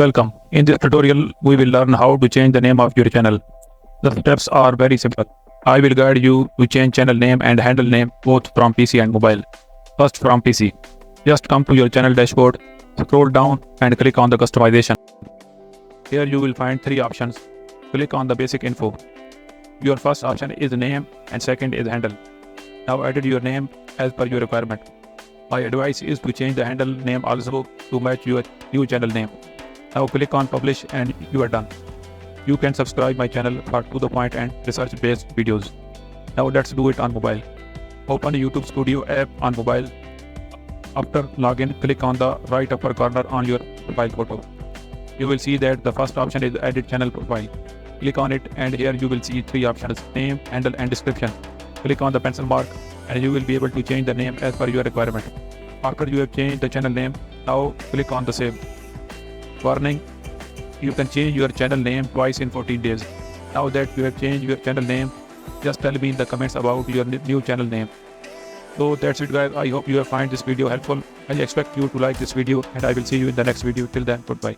Welcome. In this tutorial, we will learn how to change the name of your channel. The steps are very simple. I will guide you to change channel name and handle name both from PC and mobile. First, from PC. Just come to your channel dashboard, scroll down and click on the customization. Here you will find three options. Click on the basic info. Your first option is name and second is handle. Now edit your name as per your requirement. My advice is to change the handle name also to match your new channel name. Now click on publish and you are done. You can subscribe my channel for to the point and research based videos. Now let's do it on mobile. Open YouTube Studio app on mobile. After login, click on the right upper corner on your profile photo. You will see that the first option is edit channel profile. Click on it and here you will see three options: name, handle and description. Click on the pencil mark and you will be able to change the name as per your requirement. After you have changed the channel name, now click on the save. Warning, you can change your channel name twice in 14 days. Now that you have changed your channel name, just tell me in the comments about your new channel name. So that's it guys, I hope you have find this video helpful. I expect you to like this video and I will see you in the next video. Till then, goodbye.